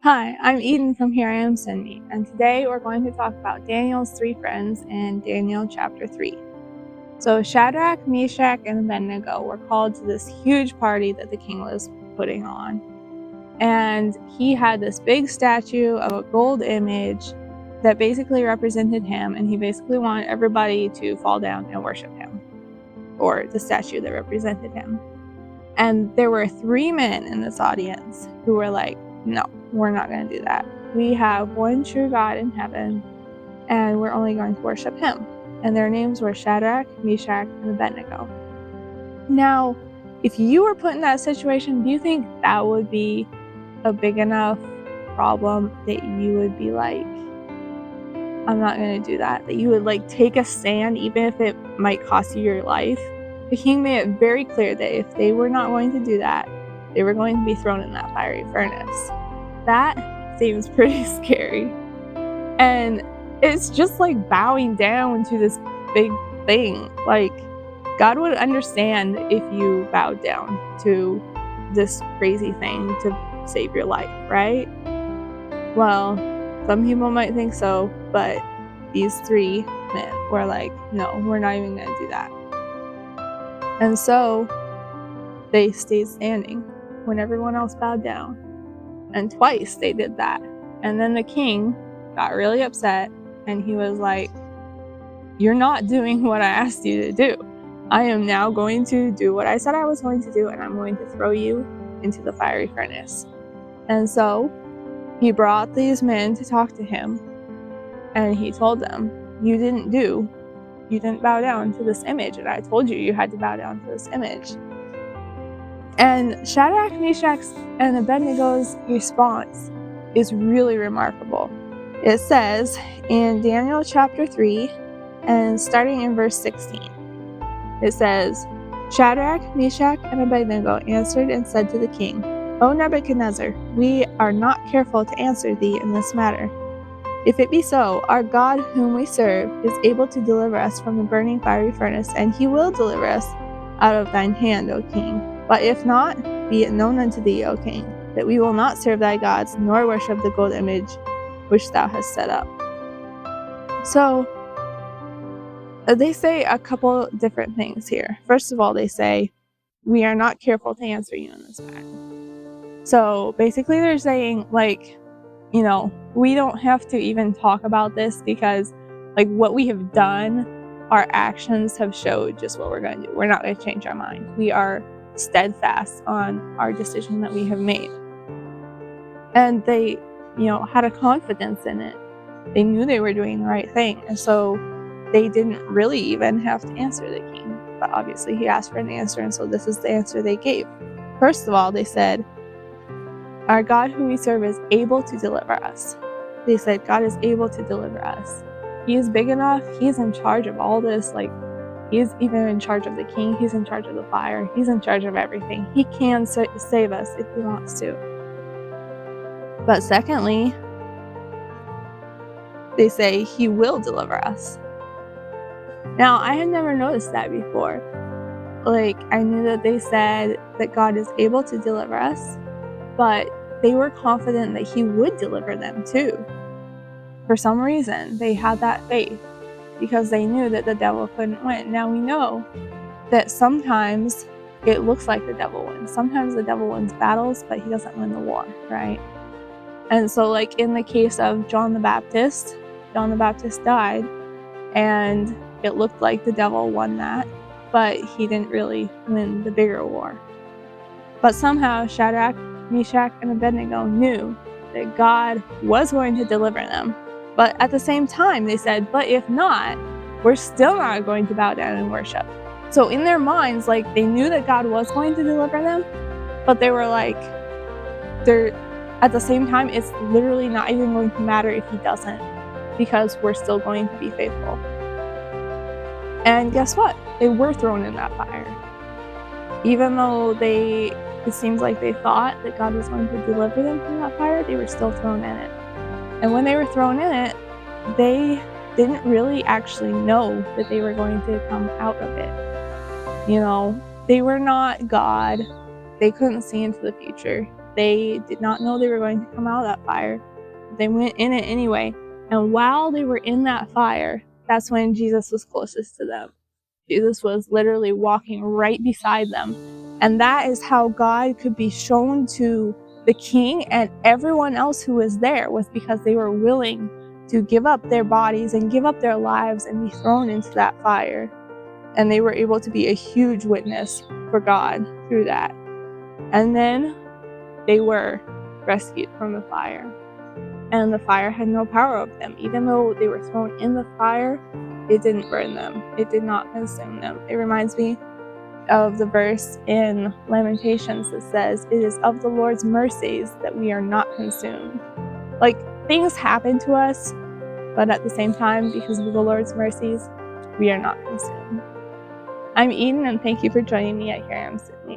Hi, I'm Eden from Here I Am Send Me, and today we're going to talk about Daniel's three friends in Daniel chapter 3. So Shadrach, Meshach, and Abednego were called to this huge party that the king was putting on. And he had this big statue of a gold image that basically represented him, and he basically wanted everybody to fall down and worship him, or the statue that represented him. And there were three men in this audience who were like, no, we're not going to do that. We have one true God in heaven, and we're only going to worship him. And their names were Shadrach, Meshach, and Abednego. Now, if you were put in that situation, do you think that would be a big enough problem that you would be like, I'm not going to do that? That you would like take a stand, even if it might cost you your life? The king made it very clear that if they were not going to do that, they were going to be thrown in that fiery furnace. That seems pretty scary. And it's just like bowing down to this big thing. Like, God would understand if you bowed down to this crazy thing to save your life, right? Well, some people might think so, but these three men were like, no, we're not even going to do that. And so they stayed standing when everyone else bowed down. And twice they did that. And then the king got really upset and he was like, you're not doing what I asked you to do. I am now going to do what I said I was going to do, and I'm going to throw you into the fiery furnace. And so he brought these men to talk to him, and he told them, you didn't bow down to this image, and I told you had to bow down to this image. And Shadrach, Meshach, and Abednego's response is really remarkable. It says in Daniel chapter 3, and starting in verse 16, it says, Shadrach, Meshach, and Abednego answered and said to the king, O Nebuchadnezzar, we are not careful to answer thee in this matter. If it be so, our God whom we serve is able to deliver us from the burning fiery furnace, and he will deliver us out of thine hand, O king. But if not, be it known unto thee, O king, that we will not serve thy gods, nor worship the gold image which thou hast set up. So, they say a couple different things here. First of all, they say, we are not careful to answer you in this matter. So basically they're saying, like, we don't have to even talk about this because, like, what we have done, our actions have showed just what we're going to do. We're not going to change our mind. We are steadfast on our decision that we have made. And they, had a confidence in it. They knew they were doing the right thing. And so they didn't really even have to answer the king. But obviously he asked for an answer, and so this is the answer they gave. First of all, they said, our God who we serve is able to deliver us. They said, God is able to deliver us. He is big enough. He's in charge of all this. Like, he's even in charge of the king. He's in charge of the fire. He's in charge of everything. He can save us if he wants to. But secondly, they say he will deliver us. Now, I had never noticed that before. Like, I knew that they said that God is able to deliver us, but they were confident that he would deliver them too. For some reason, they had that faith because they knew that the devil couldn't win. Now, we know that sometimes it looks like the devil wins. Sometimes the devil wins battles, but he doesn't win the war, right? And so, like in the case of John the Baptist died, and it looked like the devil won that, but he didn't really win the bigger war. But somehow Shadrach, Meshach, and Abednego knew that God was going to deliver them. But at the same time, they said, but if not, we're still not going to bow down and worship. So in their minds, like, they knew that God was going to deliver them, but they were like, at the same time, it's literally not even going to matter if he doesn't, because we're still going to be faithful. And guess what? They were thrown in that fire. Even though it seems like they thought that God was going to deliver them from that fire, they were still thrown in it. And when they were thrown in it, they didn't really actually know that they were going to come out of it. They were not God. They couldn't see into the future. They did not know they were going to come out of that fire. They went in it anyway. And while they were in that fire, that's when Jesus was closest to them. Jesus was literally walking right beside them. And that is how God could be shown to the king and everyone else who was there, was because they were willing to give up their bodies and give up their lives and be thrown into that fire. And they were able to be a huge witness for God through that. And then they were rescued from the fire. And the fire had no power over them. Even though they were thrown in the fire, it didn't burn them. It did not consume them. It reminds me of the verse in Lamentations that says, "It is of the Lord's mercies that we are not consumed." Like, things happen to us, but at the same time, because of the Lord's mercies, we are not consumed. I'm Eden, and thank you for joining me at Here I Am Sydney.